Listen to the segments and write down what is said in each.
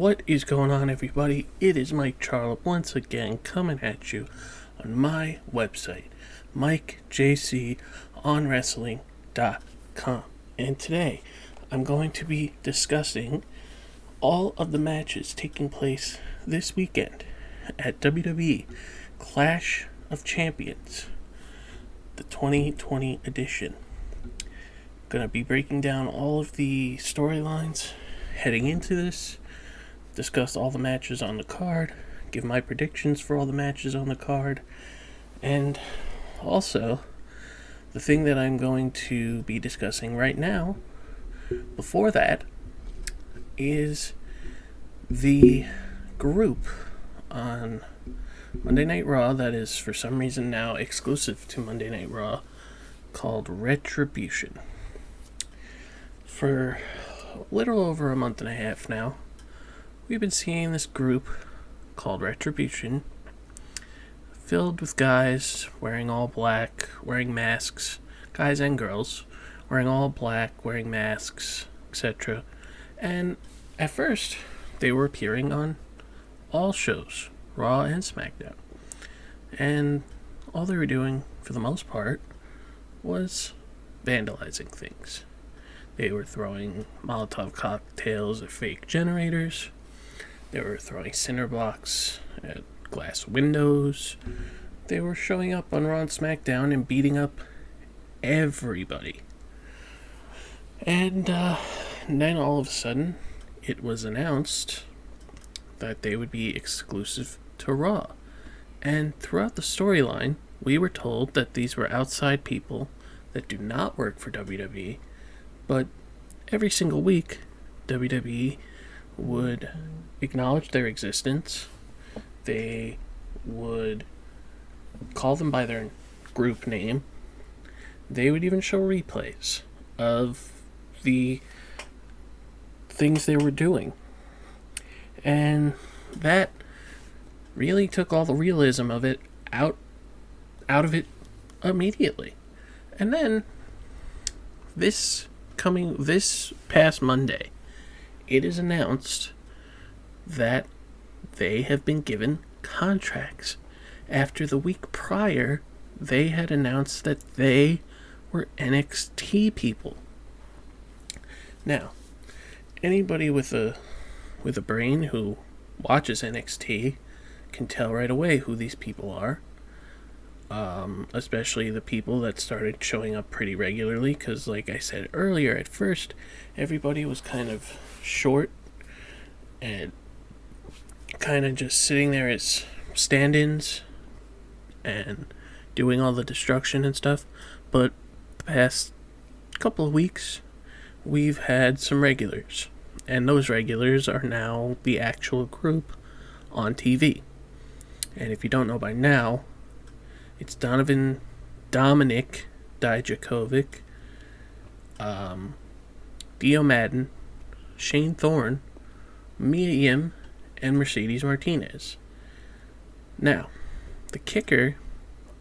What is going on, everybody? It is Mike Charlotte once again coming at you on my website, MikeJCOnWrestling.com. And today, I'm going to be discussing all of the matches taking place this weekend at WWE Clash of Champions, the 2020 edition. Gonna be breaking down all of the storylines heading into this, discuss all the matches on the card, give my predictions for all the matches on the card, and also the thing that I'm going to be discussing right now, before that, is the group on Monday Night Raw that is for some reason now exclusive to Monday Night Raw, called Retribution. For a little over a month and a half now, we've been seeing this group called Retribution, filled with guys wearing all black, wearing masks, guys and girls, wearing all black, wearing masks, etc. And at first, they were appearing on all shows, Raw and Smackdown. And all they were doing, for the most part, was vandalizing things. They were throwing Molotov cocktails at fake generators. They were throwing cinder blocks at glass windows. They were showing up on Raw and SmackDown and beating up everybody. And then all of a sudden, it was announced that they would be exclusive to Raw. And throughout the storyline, we were told that these were outside people that do not work for WWE, but every single week, WWE would acknowledge their existence. They would call them by their group name. They would even show replays of the things they were doing. And that really took all the realism of it out of it immediately. And then this past Monday, it is announced that they have been given contracts. After the week prior, they had announced that they were NXT people. Now, anybody with a brain who watches NXT can tell right away who these people are. Especially the people that started showing up pretty regularly, because like I said earlier, at first everybody was kind of short and kind of just sitting there as stand-ins and doing all the destruction and stuff. But the past couple of weeks, we've had some regulars, and those regulars are now the actual group on TV. And if you don't know by now, it's Dominic Dijakovic, Dio Madden, Shane Thorne, Mia Yim, and Mercedes Martinez. Now, the kicker,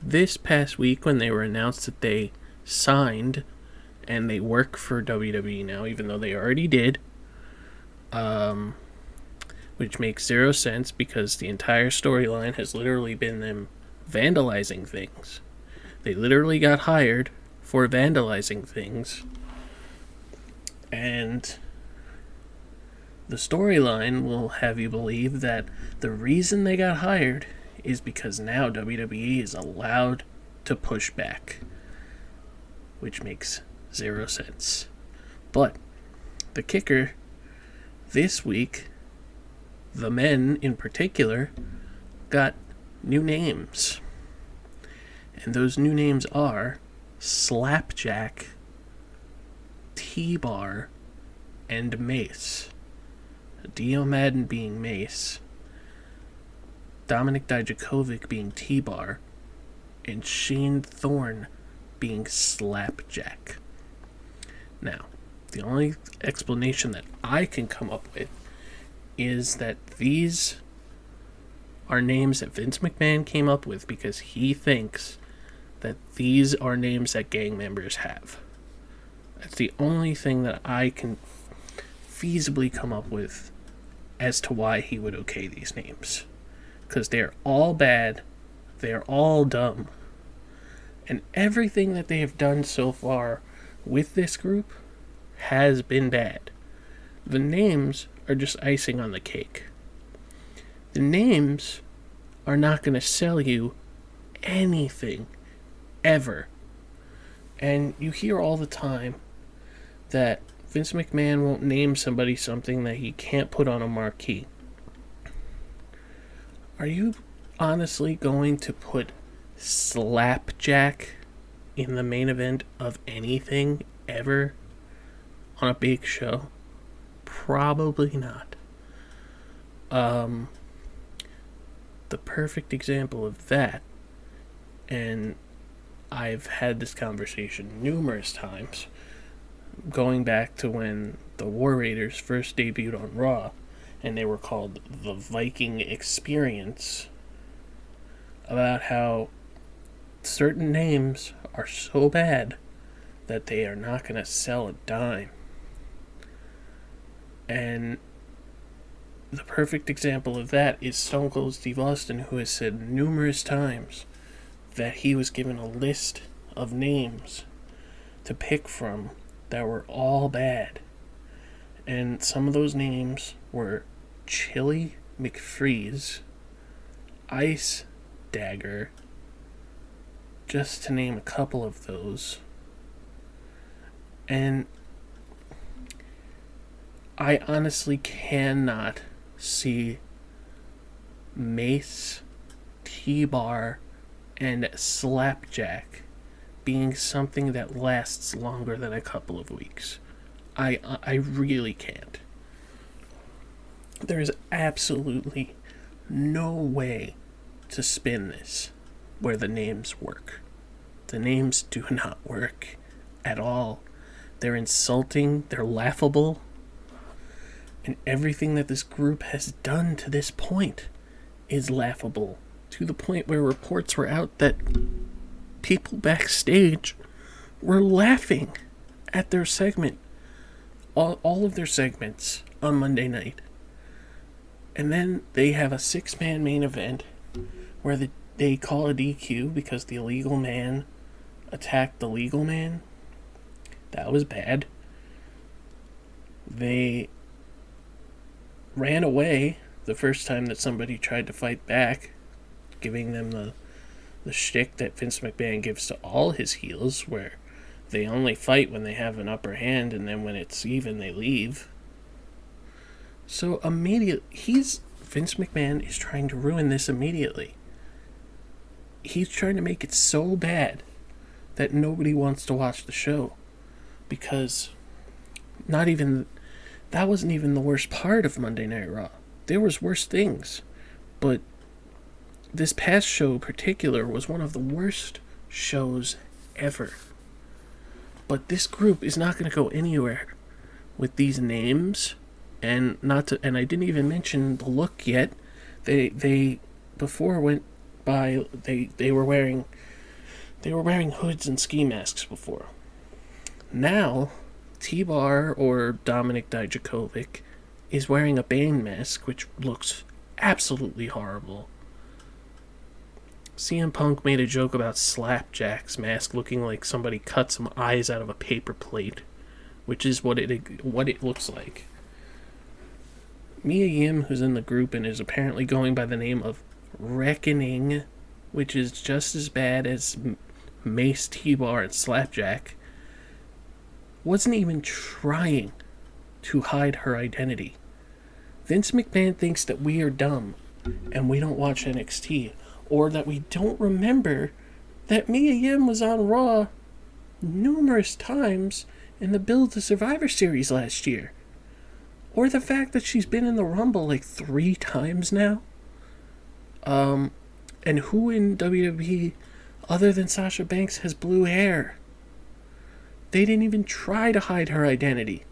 this past week when they were announced that they signed and they work for WWE now, even though they already did, which makes zero sense because the entire storyline has literally been them vandalizing things. They literally got hired for vandalizing things. And the storyline will have you believe that the reason they got hired is because now WWE is allowed to push back, which makes zero sense. But the kicker, this week, the men in particular got new names. And those new names are Slapjack, T-Bar, and Mace. Dio Madden being Mace, Dominic Dijakovic being T-Bar, and Shane Thorne being Slapjack. Now, the only explanation that I can come up with is that these are names that Vince McMahon came up with because he thinks that these are names that gang members have. That's the only thing that I can feasibly come up with as to why he would okay these names. Because they're all bad, they're all dumb, and everything that they have done so far with this group has been bad. The names are just icing on the cake. The names are not going to sell you anything, ever. And you hear all the time that Vince McMahon won't name somebody something that he can't put on a marquee. Are you honestly going to put Slapjack in the main event of anything ever on a big show? Probably not. The perfect example of that, and I've had this conversation numerous times, going back to when the War Raiders first debuted on Raw, and they were called the Viking Experience, about how certain names are so bad that they are not going to sell a dime. And the perfect example of that is Stone Cold Steve Austin, who has said numerous times that he was given a list of names to pick from that were all bad. And some of those names were Chili McFreeze, Ice Dagger, just to name a couple of those. And I honestly cannot see Mace, T-Bar, and Slapjack being something that lasts longer than a couple of weeks. I really can't. There is absolutely no way to spin this where the names work. The names do not work at all. They're insulting, they're laughable, and everything that this group has done to this point is laughable, to the point where reports were out that people backstage were laughing at their segment, all of their segments on Monday night. And then they have a 6-man main event where they call a DQ because the illegal man attacked the legal man. That was bad. They ran away the first time that somebody tried to fight back, giving them the shtick that Vince McMahon gives to all his heels, where they only fight when they have an upper hand, and then when it's even, they leave. So Vince McMahon is trying to ruin this immediately. He's trying to make it so bad that nobody wants to watch the show, because that wasn't even the worst part of Monday Night Raw. There was worse things, but this past show in particular was one of the worst shows ever. But this group is not going to go anywhere with these names, and I didn't even mention the look yet. They before went by they were wearing hoods and ski masks before. Now T-Bar or Dominic Dijakovic is wearing a Bane mask, which looks absolutely horrible. CM Punk made a joke about Slapjack's mask looking like somebody cut some eyes out of a paper plate, which is what it looks like. Mia Yim, who's in the group and is apparently going by the name of Reckoning, which is just as bad as Mace, T-Bar, and Slapjack, wasn't even trying to hide her identity. Vince McMahon thinks that we are dumb and we don't watch NXT, or that we don't remember that Mia Yim was on Raw numerous times in the build to Survivor Series last year, or the fact that she's been in the Rumble like 3 times now. And who in WWE other than Sasha Banks has blue hair? They didn't even try to hide her identity.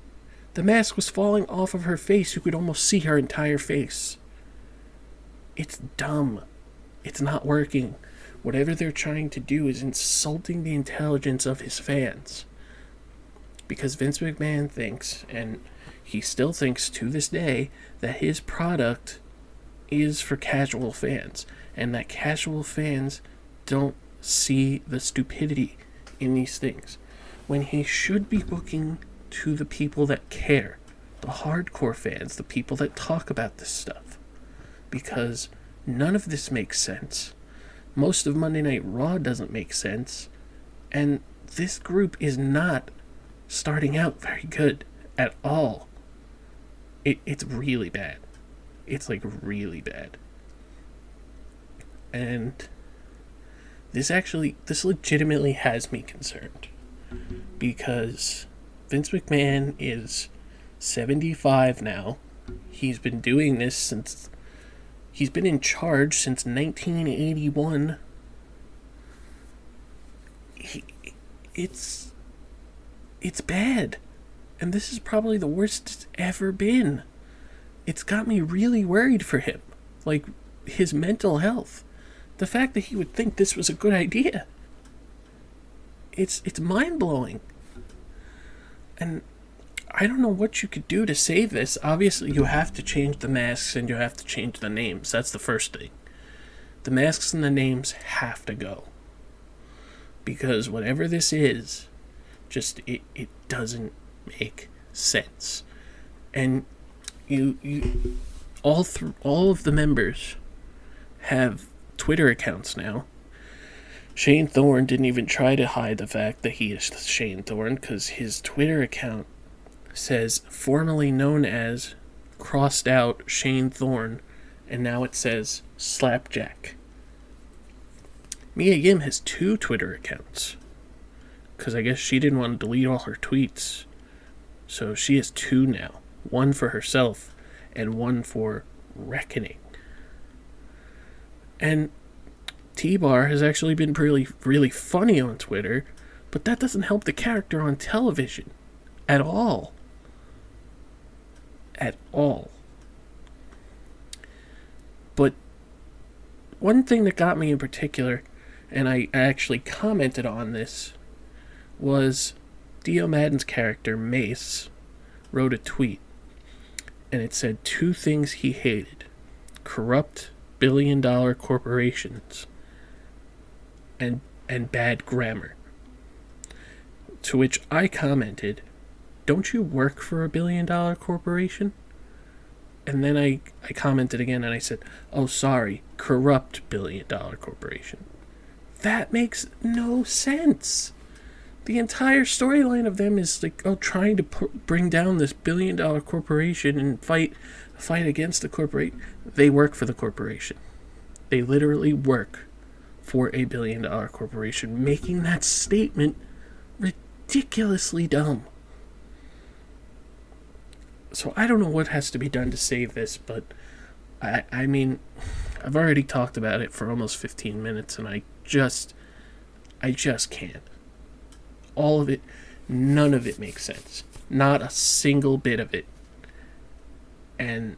The mask was falling off of her face. You could almost see her entire face. It's dumb. It's not working. Whatever they're trying to do is insulting the intelligence of his fans. Because Vince McMahon thinks, and he still thinks to this day that his product is for casual fans, and that casual fans don't see the stupidity in these things, when he should be booking to the people that care, the hardcore fans, the people that talk about this stuff, because none of this makes sense. Most of Monday Night Raw doesn't make sense, and this group is not starting out very good at all. It's really bad. It's like really bad. And this legitimately has me concerned, because Vince McMahon is 75 now. He's been doing this since, he's been in charge since 1981. It's bad. And this is probably the worst it's ever been. It's got me really worried for him. Like, his mental health. The fact that he would think this was a good idea. It's mind-blowing. And I don't know what you could do to save this. Obviously, you have to change the masks and you have to change the names. That's the first thing. The masks and the names have to go. Because whatever this is, just it doesn't make sense. And you all of the members have Twitter accounts now. Shane Thorne didn't even try to hide the fact that he is Shane Thorne, because his Twitter account says formerly known as crossed out Shane Thorne, and now it says Slapjack. Mia Yim has 2 Twitter accounts, because I guess she didn't want to delete all her tweets, so she has 2 now. One for herself and one for Reckoning. And T-Bar has actually been really, really funny on Twitter, but that doesn't help the character on television at all. At all. But one thing that got me in particular, and I actually commented on this, was Dio Madden's character, Mace, wrote a tweet, and it said 2 things he hated: corrupt billion-dollar corporations and bad grammar. To which I commented, don't you work for a billion-dollar corporation? And then I commented again and I said, oh, sorry, corrupt billion-dollar corporation. That makes no sense. The entire storyline of them is like, trying to bring down this billion-dollar corporation and fight against the corporation. They work for the corporation. They literally work for a billion-dollar corporation. Making that statement ridiculously dumb. So I don't know what has to be done to save this, but I mean, I've already talked about it for almost 15 minutes, and I just can't. All of it, none of it makes sense. Not a single bit of it. And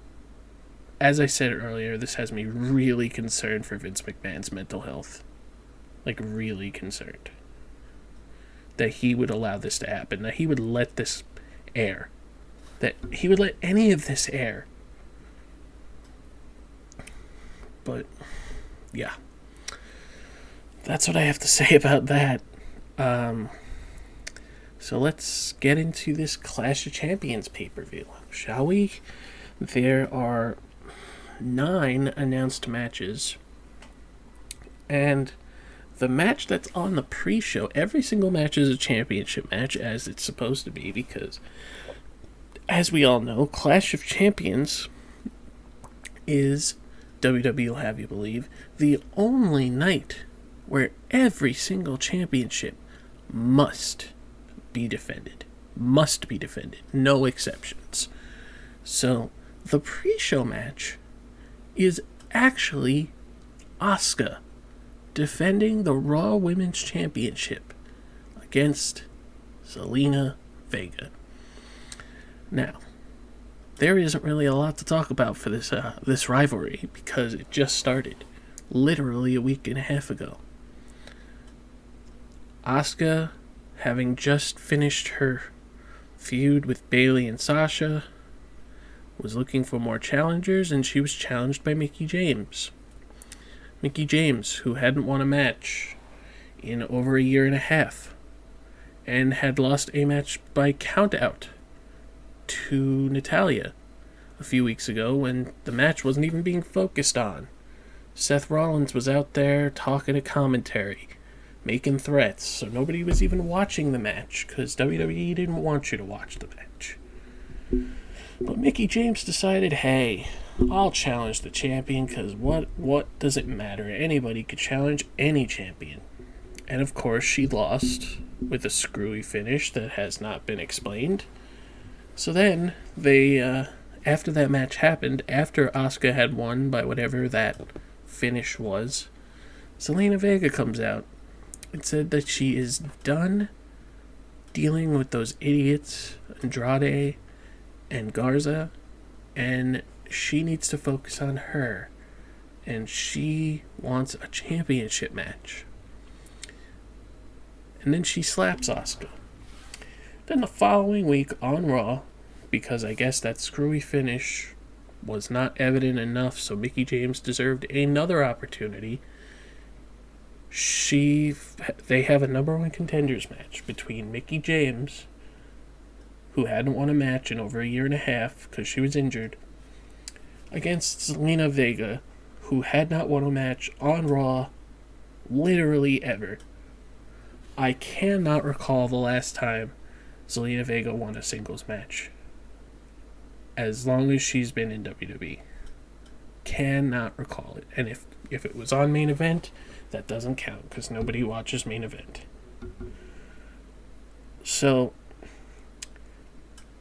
as I said earlier, this has me really concerned for Vince McMahon's mental health. Like, really concerned. That he would allow this to happen. That he would let this air. That he would let any of this air. But, yeah. That's what I have to say about that. So let's get into this Clash of Champions pay-per-view, shall we? There are 9 announced matches. And the match that's on the pre-show, every single match is a championship match, as it's supposed to be, because, as we all know, Clash of Champions is, WWE will have you believe, the only night where every single championship must be defended. Must be defended. No exceptions. So, the pre-show match is actually Asuka defending the Raw Women's Championship against Zelina Vega. Now, there isn't really a lot to talk about for this rivalry, because it just started literally a week and a half ago. Asuka, having just finished her feud with Bayley and Sasha, was looking for more challengers, and she was challenged by Mickie James. Mickie James, who hadn't won a match in over a year and a half, and had lost a match by countout to Natalya a few weeks ago when the match wasn't even being focused on. Seth Rollins was out there talking to commentary, making threats, so nobody was even watching the match because WWE didn't want you to watch the match. But Mickie James decided, hey, I'll challenge the champion because what does it matter? Anybody could challenge any champion. And of course she lost with a screwy finish that has not been explained. So then they, after that match happened, after Asuka had won by whatever that finish was, Zelina Vega comes out and said that she is done dealing with those idiots, Andrade and Garza, and she needs to focus on her, and she wants a championship match. And then she slaps Asuka. Then the following week on Raw, because I guess that screwy finish was not evident enough, so Mickie James deserved another opportunity, they have a number one contenders match between Mickie James, who hadn't won a match in over a year and a half because she was injured, against Zelina Vega, who had not won a match on Raw literally ever. I cannot recall the last time Zelina Vega won a singles match as long as she's been in WWE. Cannot recall it. And if it was on main event, that doesn't count because nobody watches main event. So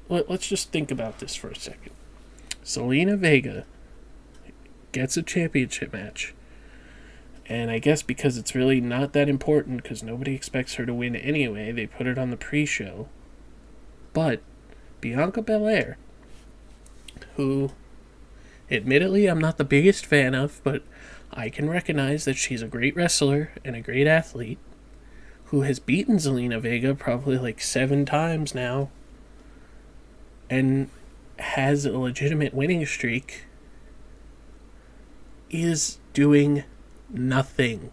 let's just think about this for a second. Zelina Vega gets a championship match, and I guess because it's really not that important because nobody expects her to win anyway, they put it on the pre-show. But Bianca Belair, who admittedly I'm not the biggest fan of, but I can recognize that she's a great wrestler and a great athlete, who has beaten Zelina Vega probably like 7 times now, and has a legitimate winning streak, is doing nothing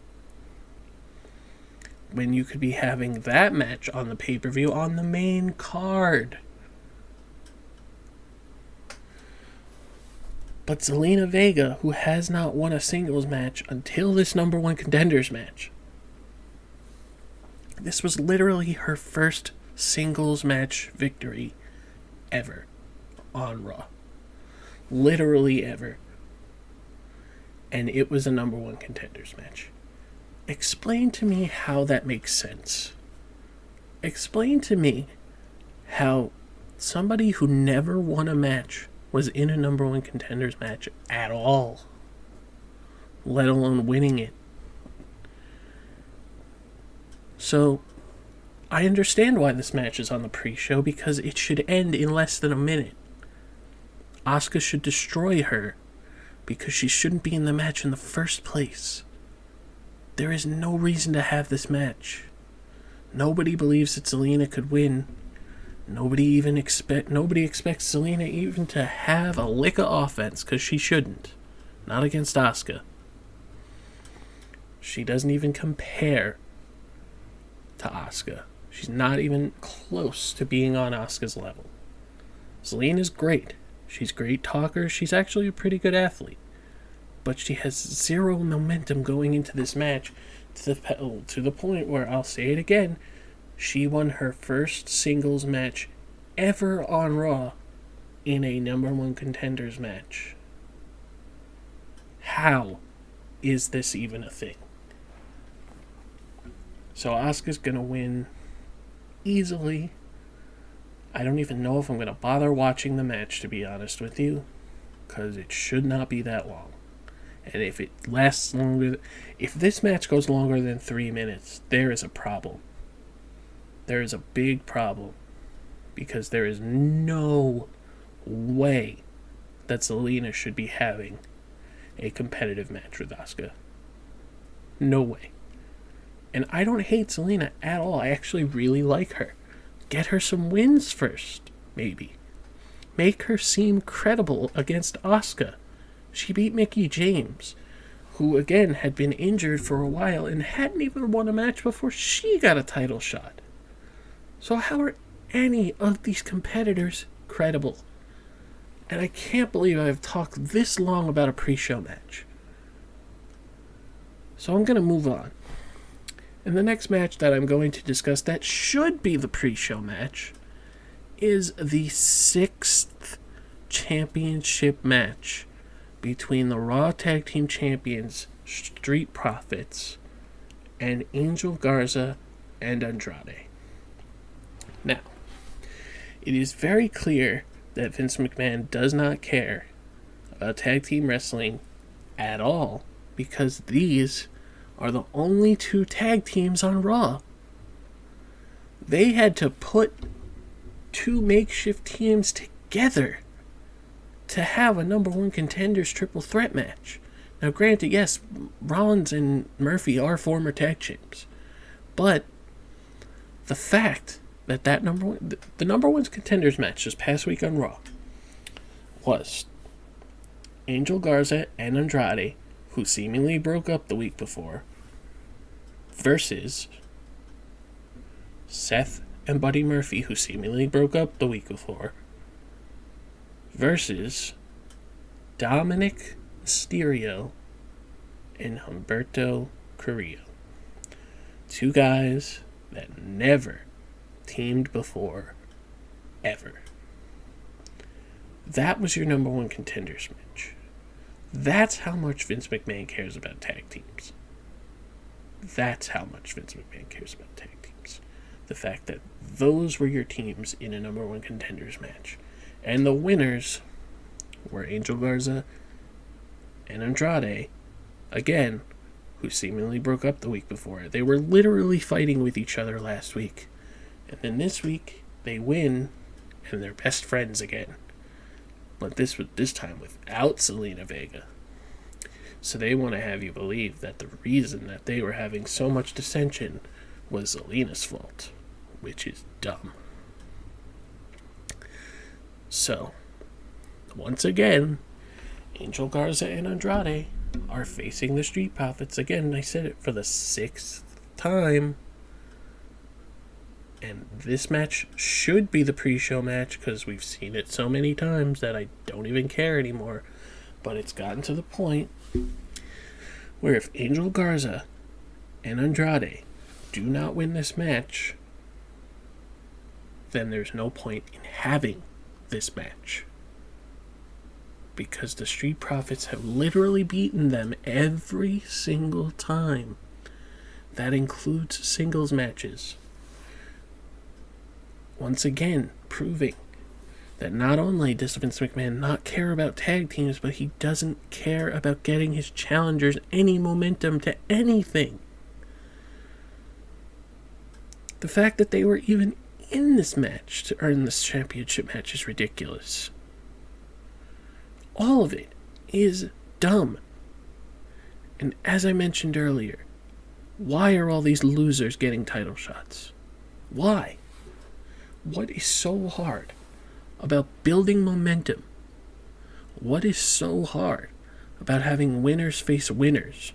when you could be having that match on the pay-per-view on the main card. But Zelina Vega, who has not won a singles match until this number one contenders match, this was literally her first singles match victory ever on Raw. Literally ever. And it was a number one contenders match. Explain to me how that makes sense. Explain to me how somebody who never won a match was in a number one contenders match at all, let alone winning it. So I understand why this match is on the pre-show, because it should end in less than a minute. Asuka should destroy her because she shouldn't be in the match in the first place. There is no reason to have this match. Nobody believes that Zelina could win. Nobody expects Zelina even to have a lick of offense, because she shouldn't. Not against Asuka. She doesn't even compare to Asuka. She's not even close to being on Asuka's level. Zelina's great. She's a great talker. She's actually a pretty good athlete. But she has zero momentum going into this match to the point where, I'll say it again, she won her first singles match ever on Raw in a number one contenders match. How is this even a thing? So Asuka's going to win easily. I don't even know if I'm going to bother watching the match, to be honest with you, because it should not be that long. And if it lasts longer, if this match goes longer than 3 minutes, there is a problem. There is a big problem, because there is no way that Zelina should be having a competitive match with Asuka. No way. And I don't hate Zelina at all. I actually really like her. Get her some wins first, maybe. make her seem credible against Asuka. She beat Mickie James, who again had been injured for a while and hadn't even won a match before she got a title shot. So how are any of these competitors credible? And I can't believe I've talked this long about a pre-show match. So I'm going to move on. And the next match that I'm going to discuss that should be the pre-show match is the 6th championship match between the Raw Tag Team Champions, Street Profits, and Angel Garza and Andrade. Now, it is very clear that Vince McMahon does not care about tag team wrestling at all, because these are the only 2 tag teams on Raw. They had to put 2 makeshift teams together to have a number 1 contenders triple threat match. Now granted, yes, Rollins and Murphy are former tag champs, but the fact that the number 1 contenders match this past week on Raw was Angel Garza and Andrade, who seemingly broke up the week before, versus Seth and Buddy Murphy, who seemingly broke up the week before, versus Dominic Mysterio and Humberto Carrillo. 2 guys that never teamed before, ever. That was your number 1 contenders match. That's how much Vince McMahon cares about tag teams. That's how much Vince McMahon cares about tag teams. The fact that those were your teams in a number 1 contenders match. And the winners were Angel Garza and Andrade, again, who seemingly broke up the week before. They were literally fighting with each other last week. And then this week, they win, and they're best friends again. But this time without Zelina Vega. So they want to have you believe that the reason that they were having so much dissension was Zelina's fault, which is dumb. So, once again, Angel Garza and Andrade are facing the Street Profits. Again, I said it for the 6th time. And this match should be the pre-show match, because we've seen it so many times that I don't even care anymore. But it's gotten to the point where if Angel Garza and Andrade do not win this match, then there's no point in having this match. Because the Street Profits have literally beaten them every single time. That includes singles matches. Once again, proving that not only does Vince McMahon not care about tag teams, but he doesn't care about getting his challengers any momentum to anything. The fact that they were even in this match to earn this championship match is ridiculous. All of it is dumb. And as I mentioned earlier, why are all these losers getting title shots? Why? What is so hard about building momentum? What is so hard about having winners face winners?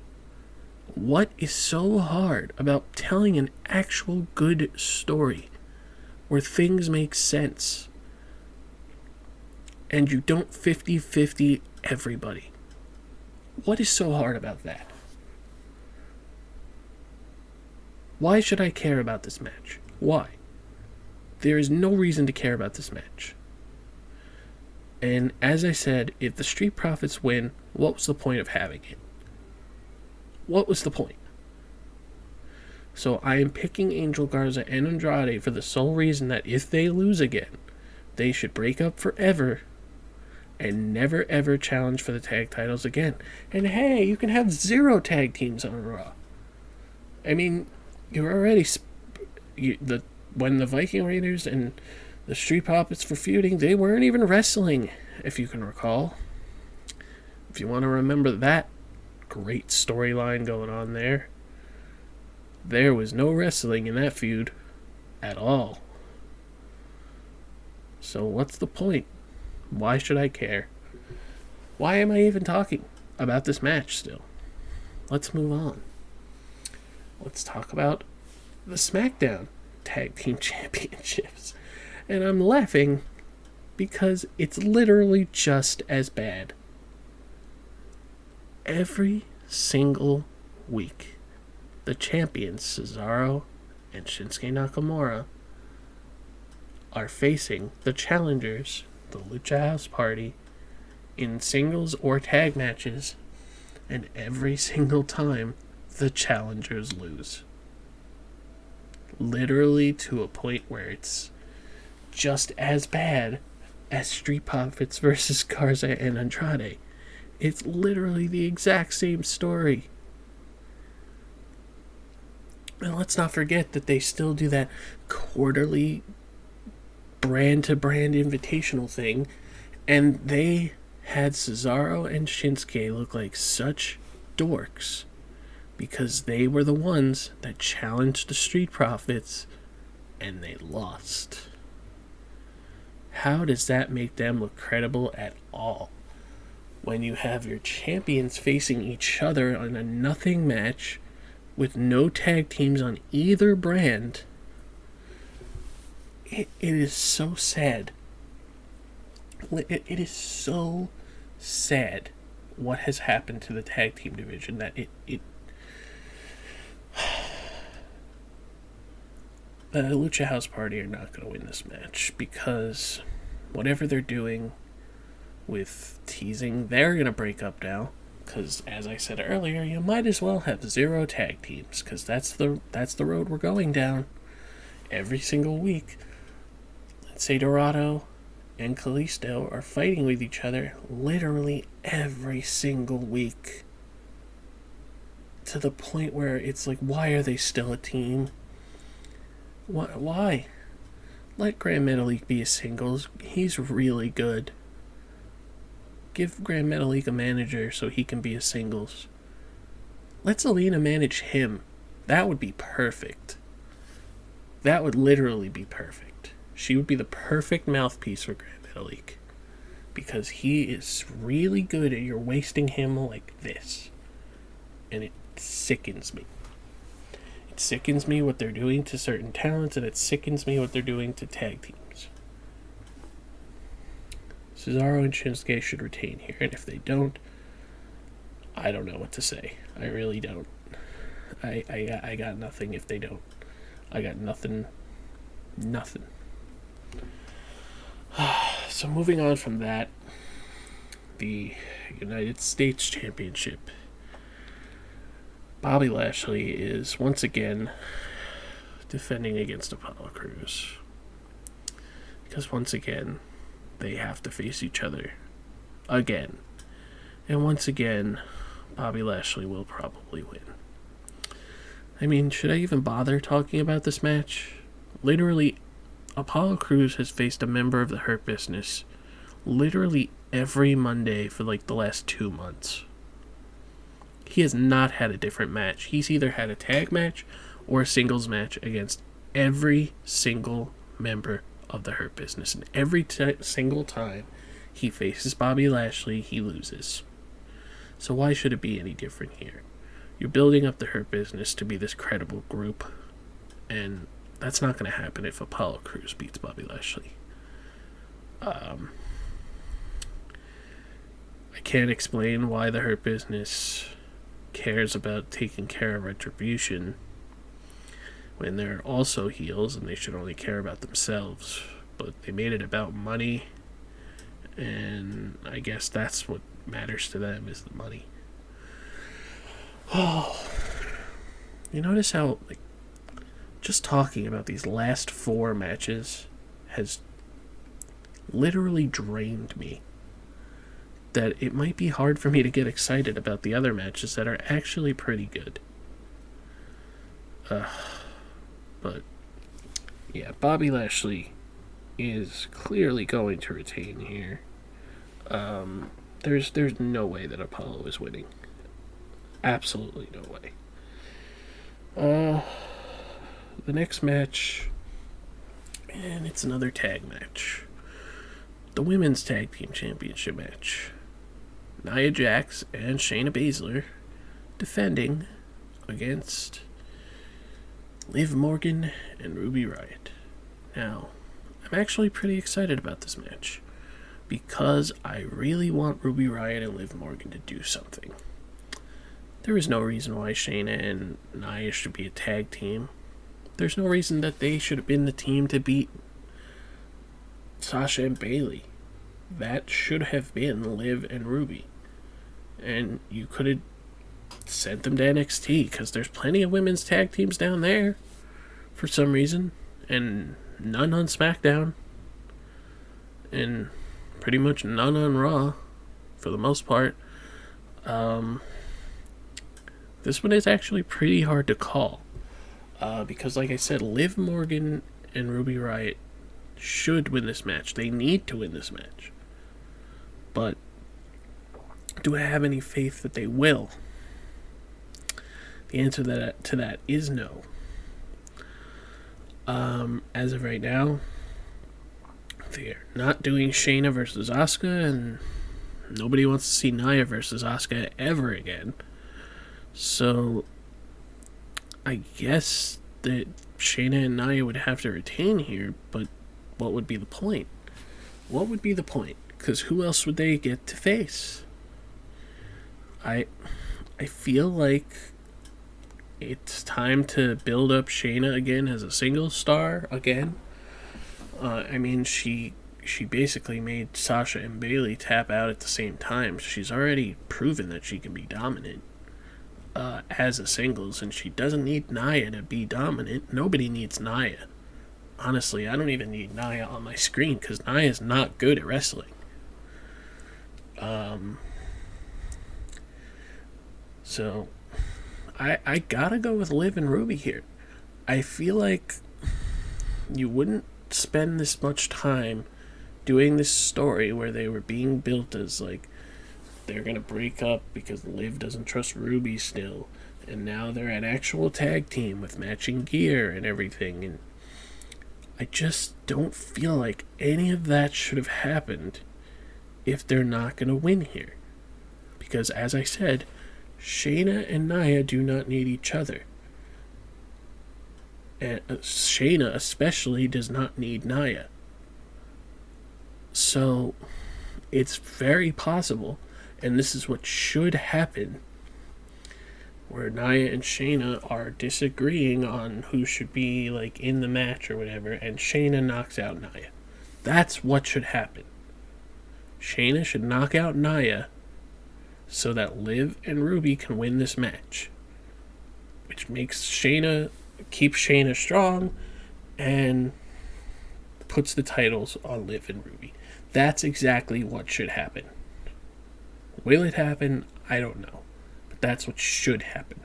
What is so hard about telling an actual good story where things make sense and you don't 50-50 everybody? What is so hard about that? Why should I care about this match? Why? There is no reason to care about this match. And as I said, if the Street Profits win, what was the point of having it? What was the point? So I am picking Angel Garza and Andrade for the sole reason that if they lose again, they should break up forever and never ever challenge for the tag titles again. And hey, you can have 0 tag teams on Raw. I mean, you're already... when the Viking Raiders and the Street Profits were feuding, they weren't even wrestling, if you can recall. If you want to remember that great storyline going on there, there was no wrestling in that feud at all. So what's the point? Why should I care? Why am I even talking about this match still? Let's move on. Let's talk about the Smackdown Tag Team Championships. And I'm laughing because it's literally just as bad. Every single week, the champions, Cesaro and Shinsuke Nakamura, are facing the challengers, the Lucha House Party, in singles or tag matches, and every single time, the challengers lose. Literally to a point where it's just as bad as Street Profits versus Garza and Andrade. It's literally the exact same story. And let's not forget that they still do that quarterly brand-to-brand invitational thing, and they had Cesaro and Shinsuke look like such dorks because they were the ones that challenged the Street Profits and they lost. How does that make them look credible at all? When you have your champions facing each other on a nothing match with no tag teams on either brand, it is so sad. It is so sad what has happened to the tag team division that the Lucha House Party are not going to win this match because whatever they're doing with teasing, they're going to break up now because, as I said earlier, you might as well have 0 tag teams because that's the road we're going down every single week. Let's say Dorado and Kalisto are fighting with each other literally every single week. To the point where it's like, why are they still a team? Why? Let Grand Metalik be a singles. He's really good. Give Grand Metalik a manager so he can be a singles. Let Zelina manage him. That would be perfect. That would literally be perfect. She would be the perfect mouthpiece for Grand Metalik. Because he is really good and you're wasting him like this. And it sickens me. It sickens me what they're doing to certain talents, and it sickens me what they're doing to tag teams. Cesaro and Shinsuke should retain here, and if they don't, I don't know what to say. I really don't. I got nothing if they don't. I got nothing. Nothing. So moving on from that, the United States Championship. Bobby Lashley is once again defending against Apollo Crews. Because once again, they have to face each other again. And once again, Bobby Lashley will probably win. I mean, should I even bother talking about this match? Literally, Apollo Crews has faced a member of the Hurt Business literally every Monday for like the last 2 months. He has not had a different match. He's either had a tag match or a singles match against every single member of the Hurt Business. And every single time he faces Bobby Lashley, he loses. So why should it be any different here? You're building up the Hurt Business to be this credible group, and that's not going to happen if Apollo Crews beats Bobby Lashley. I can't explain why the Hurt Business cares about taking care of Retribution when they're also heels and they should only care about themselves. But they made it about money, and I guess that's what matters to them, is the money. Oh, you notice how, like, just talking about these last 4 matches has literally drained me. That it might be hard for me to get excited about the other matches that are actually pretty good. But yeah, Bobby Lashley is clearly going to retain here. There's no way that Apollo is winning. Absolutely no way. The next match, and it's another tag match. the Women's Tag Team Championship match. Nia Jax and Shayna Baszler defending against Liv Morgan and Ruby Riott. Now, I'm actually pretty excited about this match because I really want Ruby Riott and Liv Morgan to do something. There is no reason why Shayna and Nia should be a tag team. There's no reason that they should have been the team to beat Sasha and Bayley. That should have been Liv and Ruby. And you could have sent them to NXT because there's plenty of women's tag teams down there for some reason, and none on Smackdown, and pretty much none on Raw for the most part. This one is actually pretty hard to call because, like I said, Liv Morgan and Ruby Riott should win this match. They need to win this match. But do I have any faith that they will? The answer to that is no. As of right now, they're not doing Shayna versus Asuka, and nobody wants to see Nia versus Asuka ever again. So, I guess that Shayna and Nia would have to retain here, but what would be the point? What would be the point? Because who else would they get to face? I feel like it's time to build up Shayna again as a single star again. I mean, she basically made Sasha and Bayley tap out at the same time. She's already proven that she can be dominant as a singles, and she doesn't need Nia to be dominant. Nobody needs Nia. Honestly, I don't even need Nia on my screen because Nia's not good at wrestling. So I gotta go with Liv and Ruby here. I feel like you wouldn't spend this much time doing this story where they were being built as like they're gonna break up because Liv doesn't trust Ruby still, and now they're an actual tag team with matching gear and everything, and I just don't feel like any of that should have happened if they're not gonna win here. Because as I said, Shayna and Nia do not need each other. And Shayna especially does not need Nia. So it's very possible, and this is what should happen, where Nia and Shayna are disagreeing on who should be like in the match or whatever, and Shayna knocks out Nia. That's what should happen. Shayna should knock out Nia so that Liv and Ruby can win this match, which makes keeps Shayna strong and puts the titles on Liv and Ruby. That's exactly what should happen. Will it happen? I don't know. But that's what should happen.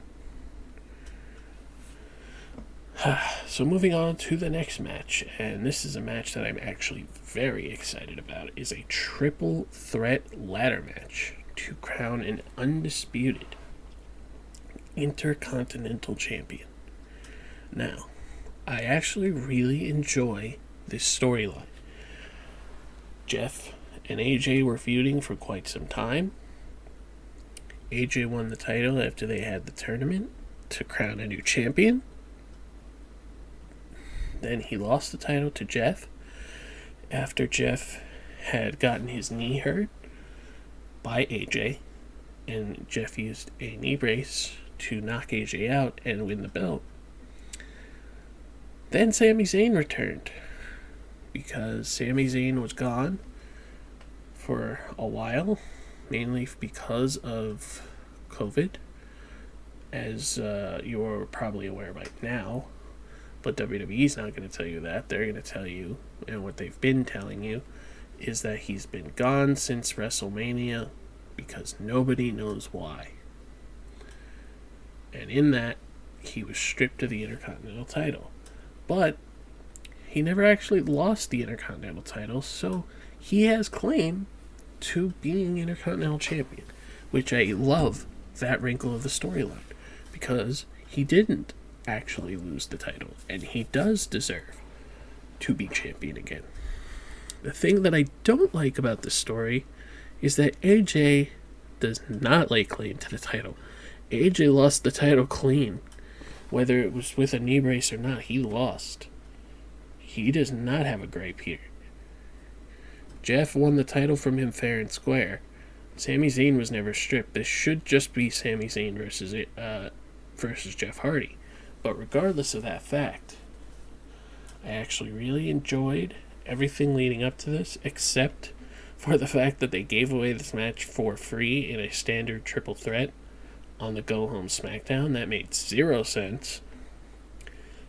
So moving on to the next match, and this is a match that I'm actually very excited about, is a triple threat ladder match to crown an undisputed Intercontinental Champion. Now, I actually really enjoy this storyline. Jeff and AJ were feuding for quite some time. AJ won the title after they had the tournament to crown a new champion. Then he lost the title to Jeff after Jeff had gotten his knee hurt by AJ, and Jeff used a knee brace to knock AJ out and win the belt. Then Sami Zayn returned because Sami Zayn was gone for a while, mainly because of COVID, as you're probably aware by now. But WWE's not going to tell you that. They're going to tell you, and what they've been telling you, is that he's been gone since WrestleMania because nobody knows why. And in that, he was stripped of the Intercontinental title. But he never actually lost the Intercontinental title, so he has claim to being Intercontinental Champion, which I love that wrinkle of the storyline, because he didn't actually lose the title, and he does deserve to be champion again. The thing that I don't like about this story is that AJ does not lay claim to the title. AJ lost the title clean. Whether it was with a knee brace or not, he lost. He does not have a gripe here. Jeff won the title from him fair and square. Sami Zayn was never stripped. This should just be Sami Zayn versus Jeff Hardy. But regardless of that fact, I actually really enjoyed everything leading up to this, except for the fact that they gave away this match for free in a standard triple threat on the Go Home Smackdown. That made 0 sense.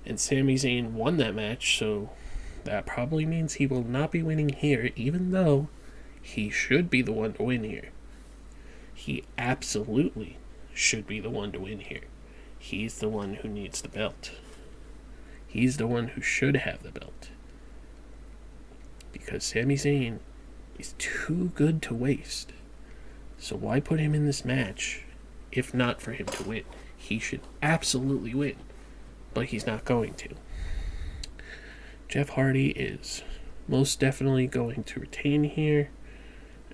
And Sami Zayn won that match, so that probably means he will not be winning here, even though he should be the one to win here. He absolutely should be the one to win here. He's the one who needs the belt. He's the one who should have the belt. Because Sami Zayn is too good to waste. So why put him in this match if not for him to win? He should absolutely win, but he's not going to. Jeff Hardy is most definitely going to retain here,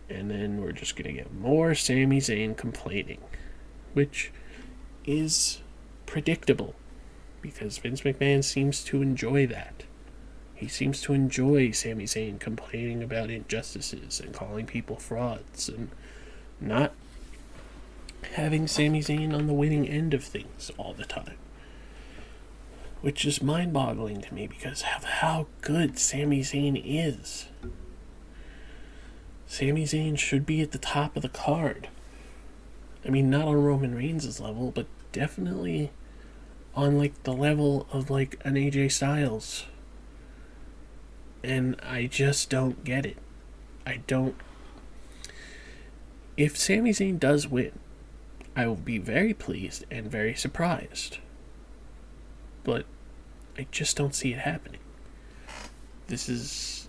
and then we're just going to get more Sami Zayn complaining, which is predictable because Vince McMahon seems to enjoy that. He seems to enjoy Sami Zayn complaining about injustices and calling people frauds and not having Sami Zayn on the winning end of things all the time. Which is mind-boggling to me because of how good Sami Zayn is. Sami Zayn should be at the top of the card. I mean, not on Roman Reigns' level, but definitely on, like, the level of, like, an AJ Styles. And I just don't get it. I don't... If Sami Zayn does win, I will be very pleased and very surprised. But I just don't see it happening. This is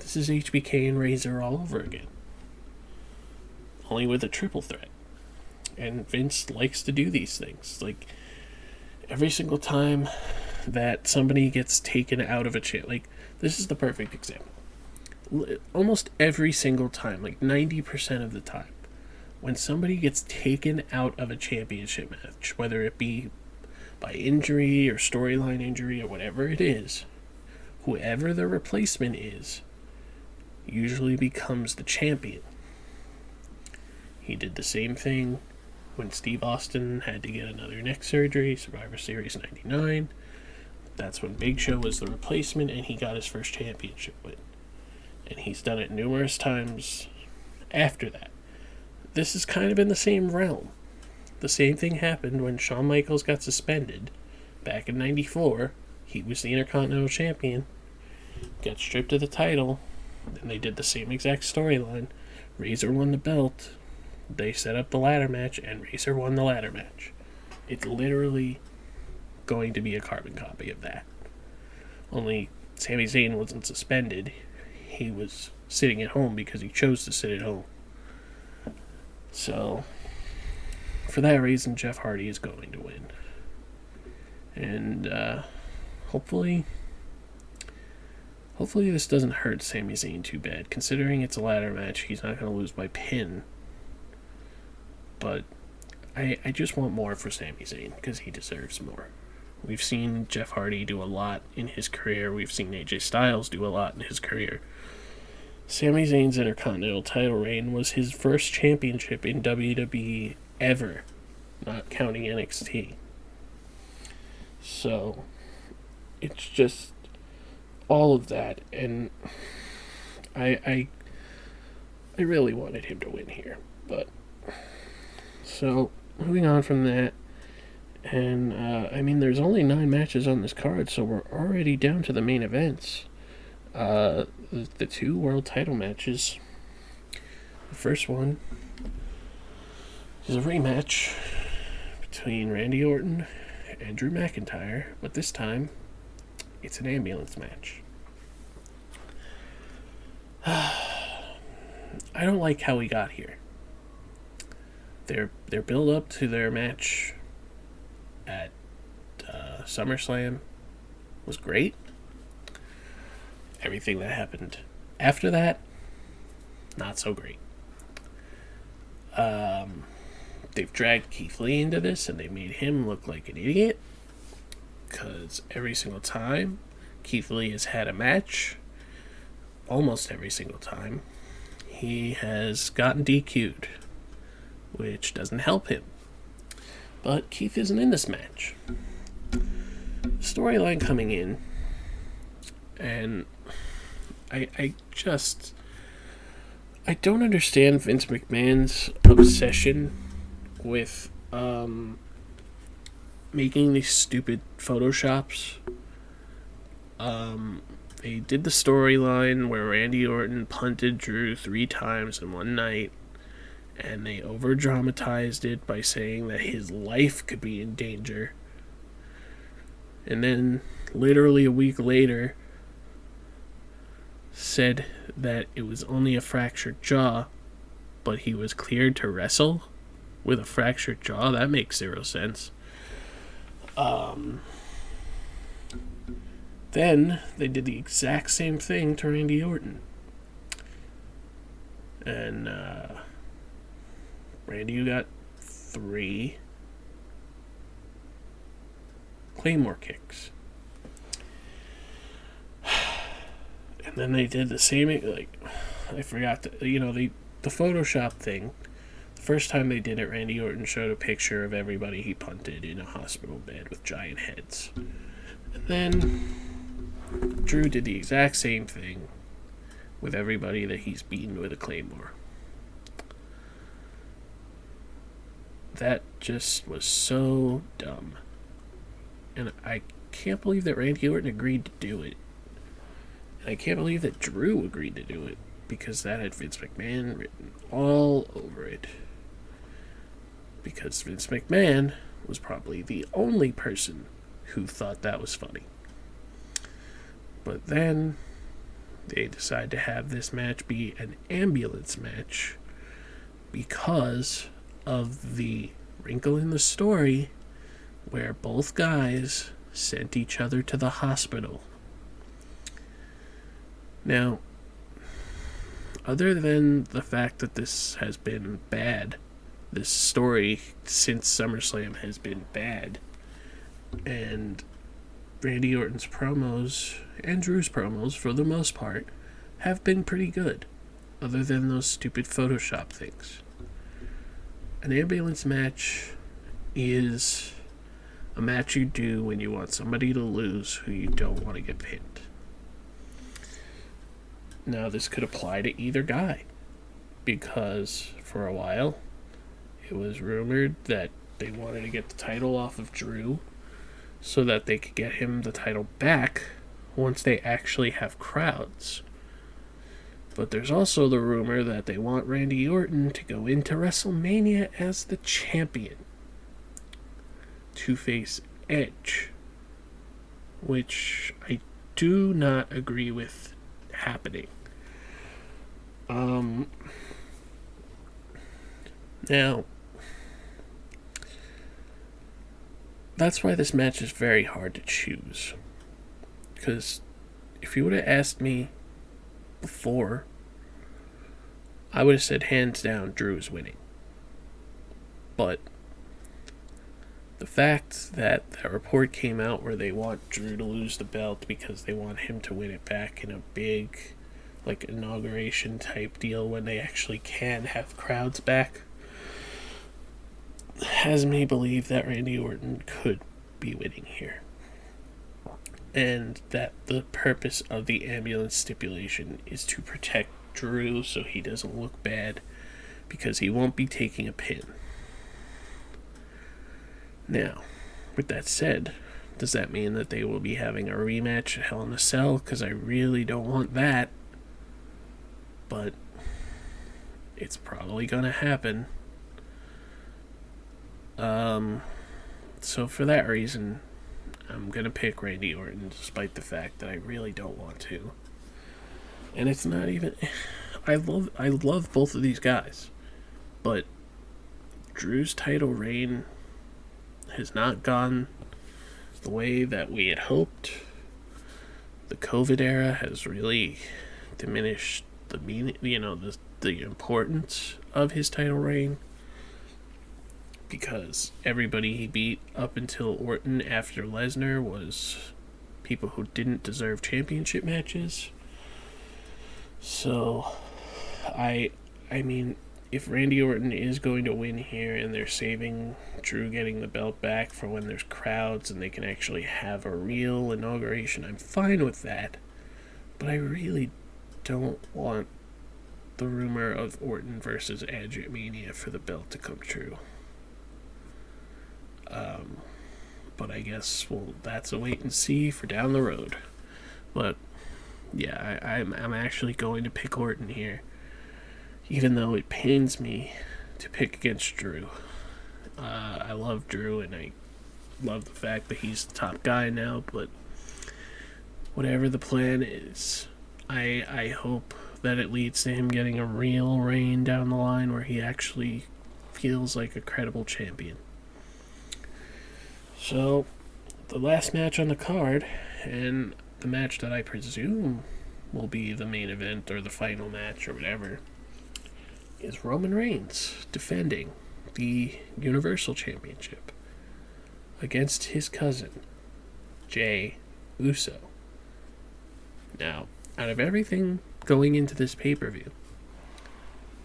HBK and Razor all over again. Only with a triple threat. And Vince likes to do these things. Like, every single time that somebody gets taken out of a chair, like, this is the perfect example. Almost every single time, like 90% of the time, when somebody gets taken out of a championship match, whether it be by injury or storyline injury or whatever it is, whoever the replacement is usually becomes the champion. He did the same thing when Steve Austin had to get another neck surgery, Survivor Series 99. That's when Big Show was the replacement and he got his first championship win. And he's done it numerous times after that. This is kind of in the same realm. The same thing happened when Shawn Michaels got suspended back in 94. He was the Intercontinental Champion, got stripped of the title, and they did the same exact storyline. Razor won the belt, they set up the ladder match, and Razor won the ladder match. It's literally going to be a carbon copy of that. Only Sami Zayn wasn't suspended. He was sitting at home because he chose to sit at home. So, for that reason, Jeff Hardy is going to win. And hopefully this doesn't hurt Sami Zayn too bad. Considering it's a ladder match, he's not going to lose by pin. But I just want more for Sami Zayn because he deserves more. We've seen Jeff Hardy do a lot in his career. We've seen AJ Styles do a lot in his career. Sami Zayn's Intercontinental title reign was his first championship in WWE ever, not counting NXT. So, it's just all of that, and I really wanted him to win here, but so moving on from that, and I mean, there's only 9 matches on this card, so we're already down to the main events. The 2 world title matches. The first one is a rematch between Randy Orton and Drew McIntyre, but this time it's an ambulance match. I don't like how we got here. Their build up to their match at SummerSlam was great. Everything that happened After that, not so great. They've dragged Keith Lee into this, and they made him look like an idiot. Because every single time Keith Lee has had a match, almost every single time, he has gotten DQ'd, which doesn't help him. But Keith isn't in this match. Storyline coming in, and I don't understand Vince McMahon's obsession with making these stupid photoshops. They did the storyline where Randy Orton punted Drew 3 times in one night, and they over-dramatized it by saying that his life could be in danger. And then, literally a week later, said that it was only a fractured jaw, but he was cleared to wrestle with a fractured jaw. That makes zero sense. Then they did the exact same thing to Randy Orton. And Randy got 3 Claymore kicks. And then they did the same, I forgot to, the Photoshop thing. The first time they did it, Randy Orton showed a picture of everybody he punted in a hospital bed with giant heads. And then Drew did the exact same thing with everybody that he's beaten with a Claymore. That just was so dumb. And I can't believe that Randy Orton agreed to do it. And I can't believe that Drew agreed to do it, because that had Vince McMahon written all over it. Because Vince McMahon was probably the only person who thought that was funny. But then they decided to have this match be an ambulance match because of the wrinkle in the story where both guys sent each other to the hospital. Now, other than the fact that this has been bad, this story since SummerSlam has been bad, and Randy Orton's promos and Drew's promos, for the most part, have been pretty good, other than those stupid Photoshop things. An ambulance match is a match you do when you want somebody to lose who you don't want to get pinned. Now, this could apply to either guy, because for a while, it was rumored that they wanted to get the title off of Drew so that they could get him the title back once they actually have crowds. But there's also the rumor that they want Randy Orton to go into WrestleMania as the champion to face Edge, which I do not agree with happening. Now, that's why this match is very hard to choose. Because if you would have asked me before, I would have said hands down Drew is winning. But the fact that that report came out where they want Drew to lose the belt because they want him to win it back in a big, inauguration type deal when they actually can have crowds back, has me believe that Randy Orton could be winning here. And that the purpose of the ambulance stipulation is to protect Drew so he doesn't look bad, because he won't be taking a pin. Now, with that said, does that mean that they will be having a rematch at Hell in a Cell? Because I really don't want that. But it's probably going to happen. So for that reason, I'm going to pick Randy Orton, despite the fact that I really don't want to. And it's not even... I love both of these guys. But Drew's title reign has not gone the way that we had hoped. The COVID era has really diminish the meaning, the importance of his title reign, because everybody he beat up until Orton after Lesnar was people who didn't deserve championship matches. So, I mean, if Randy Orton is going to win here and they're saving Drew getting the belt back for when there's crowds and they can actually have a real inauguration, I'm fine with that. But I really don't want the rumor of Orton versus Edge at Mania for the belt to come true. But I guess, that's a wait and see for down the road. But yeah, I'm actually going to pick Orton here, even though it pains me to pick against Drew. I love Drew, and I love the fact that he's the top guy now, but whatever the plan is, I hope that it leads to him getting a real reign down the line where he actually feels like a credible champion. So, the last match on the card, and the match that I presume will be the main event or the final match or whatever, is Roman Reigns defending the Universal Championship against his cousin, Jey Uso. Now, out of everything going into this pay-per-view,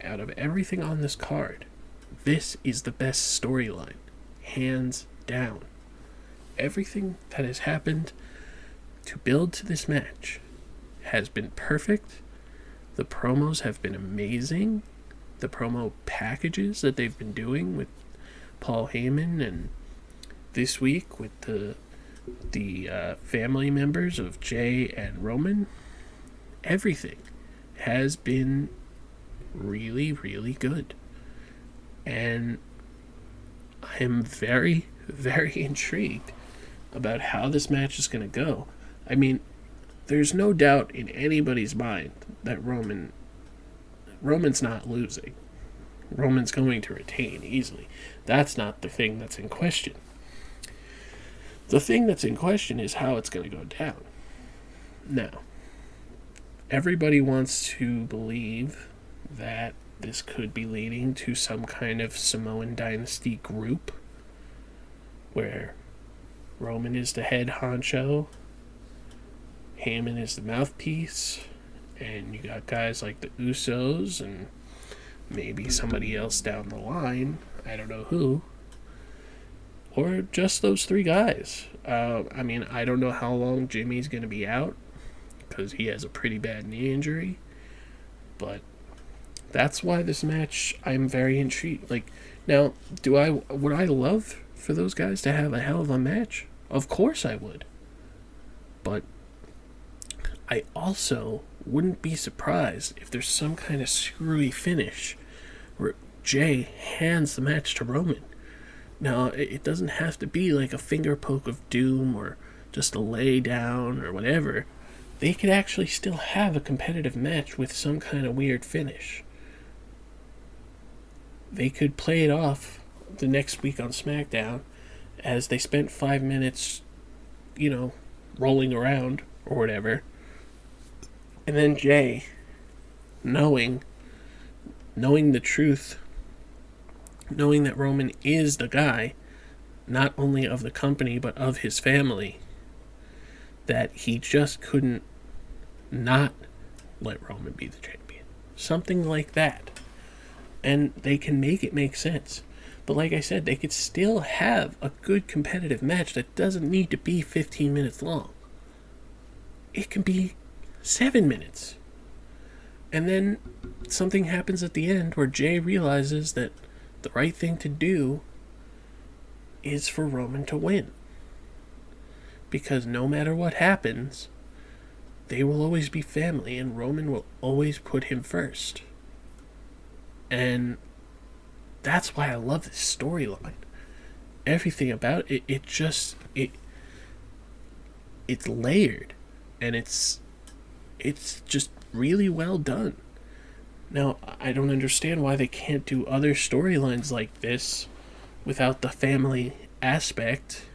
out of everything on this card, this is the best storyline, hands down. Everything that has happened to build to this match has been perfect. The promos have been amazing. The promo packages that they've been doing with Paul Heyman, and this week with the family members of Jey and Roman, everything has been really, really good. And I am very, very intrigued about how this match is going to go. I mean, there's no doubt in anybody's mind that Roman's not losing. Roman's going to retain easily. That's not the thing that's in question. The thing that's in question is how it's going to go down. Now, everybody wants to believe that this could be leading to some kind of Samoan Dynasty group where Roman is the head honcho, Heyman is the mouthpiece, and you got guys like the Usos and maybe somebody else down the line, I don't know who, or just those three guys. I mean, I don't know how long Jimmy's going to be out because he has a pretty bad knee injury, but that's why this match, I'm very intrigued. Like, now, would I love for those guys to have a hell of a match? Of course I would. But I also wouldn't be surprised if there's some kind of screwy finish where Jey hands the match to Roman. Now, it doesn't have to be like a finger poke of doom or just a lay down or whatever. They could actually still have a competitive match with some kind of weird finish. They could play it off the next week on Smackdown as they spent 5 minutes, rolling around or whatever. And then Jey, knowing the truth, knowing that Roman is the guy, not only of the company but of his family, that he just couldn't not let Roman be the champion. Something like that. And they can make it make sense. But like I said, they could still have a good competitive match that doesn't need to be 15 minutes long. It can be 7 minutes. And then something happens at the end where Jey realizes that the right thing to do is for Roman to win. Because no matter what happens, they will always be family and Roman will always put him first. And that's why I love this storyline. Everything about it, it's layered. And it's just really well done. Now, I don't understand why they can't do other storylines like this without the family aspect.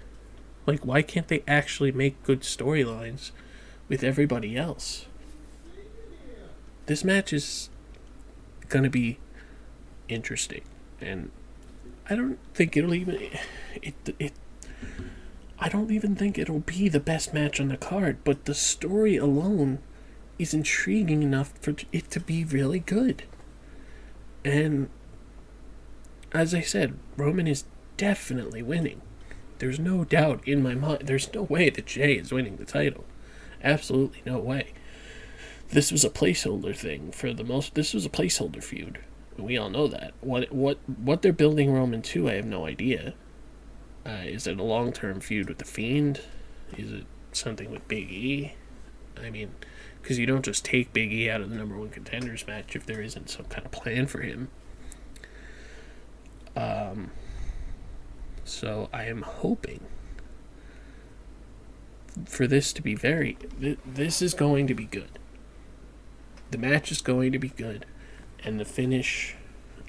Like, why can't they actually make good storylines with everybody else? this match is gonna be interesting, and I don't think it'll even I don't even think it'll be the best match on the card, but the story alone is intriguing enough for it to be really good. And as I said, Roman is definitely winning. There's no doubt in my mind. There's no way that Jay is winning the title. Absolutely no way. This was a placeholder thing this was a placeholder feud. We all know that. What they're building Roman to, I have no idea. Is it a long-term feud with The Fiend? Is it something with Big E? I mean, because you don't just take Big E out of the number one contenders match if there isn't some kind of plan for him. So I am hoping for this to be this is going to be good. The match is going to be good, and the finish,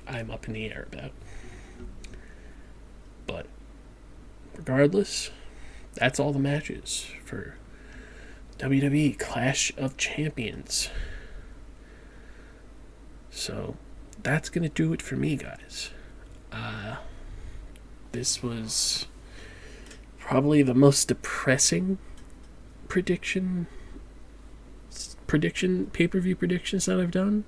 I'm up in the air about. But regardless, that's all the matches for WWE Clash of Champions. So that's going to do it for me, guys. This was probably the most depressing pay-per-view predictions that I've done.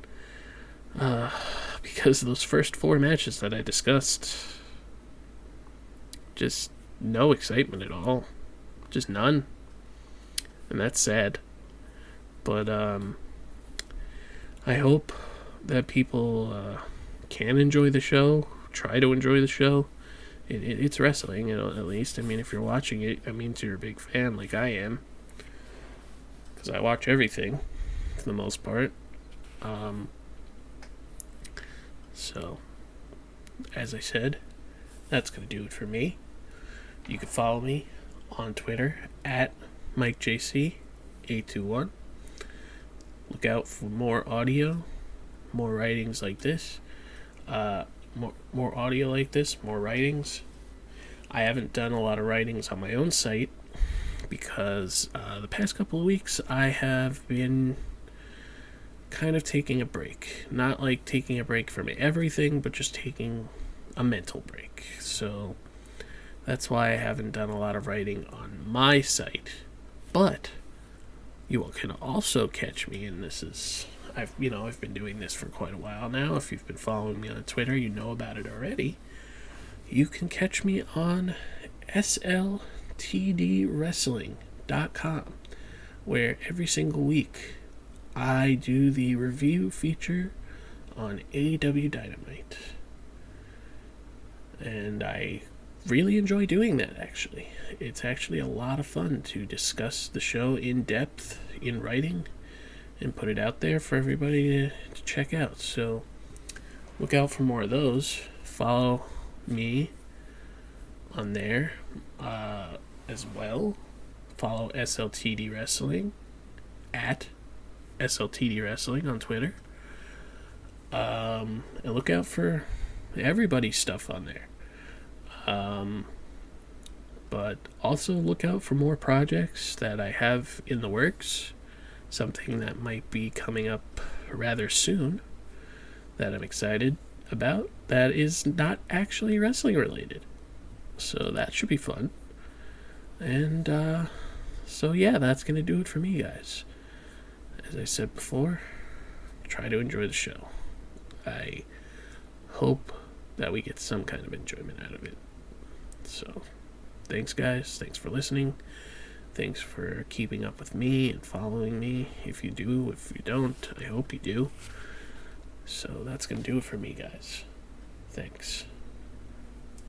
Because those first 4 matches that I discussed, just no excitement at all. Just none. And that's sad. But I hope that people can enjoy the show, try to enjoy the show. It's wrestling, at least. I mean, if you're watching it, that means you're a big fan like I am. Because I watch everything, for the most part. So, as I said, that's going to do it for me. You can follow me on Twitter at MikeJC821. Look out for more audio, more writings like this. More audio like this, more writings. I haven't done a lot of writings on my own site because the past couple of weeks I have been kind of taking a break. Not like taking a break from everything, but just taking a mental break. So that's why I haven't done a lot of writing on my site. But you all can also catch me, and this is... I've been doing this for quite a while now. If you've been following me on Twitter, you know about it already. You can catch me on SLTDWrestling.com, where every single week I do the review feature on AEW Dynamite. And I really enjoy doing that, actually. It's actually a lot of fun to discuss the show in depth in writing and put it out there for everybody to check out. So look out for more of those. Follow me on there as well. Follow SLTD Wrestling at SLTD Wrestling on Twitter. And look out for everybody's stuff on there. But also look out for more projects that I have in the works. Something that might be coming up rather soon that I'm excited about that is not actually wrestling related. So that should be fun. And so yeah, that's going to do it for me, guys. As I said before, try to enjoy the show. I hope that we get some kind of enjoyment out of it. So thanks, guys. Thanks for listening. Thanks for keeping up with me and following me. If you do, if you don't, I hope you do. So that's going to do it for me, guys. Thanks.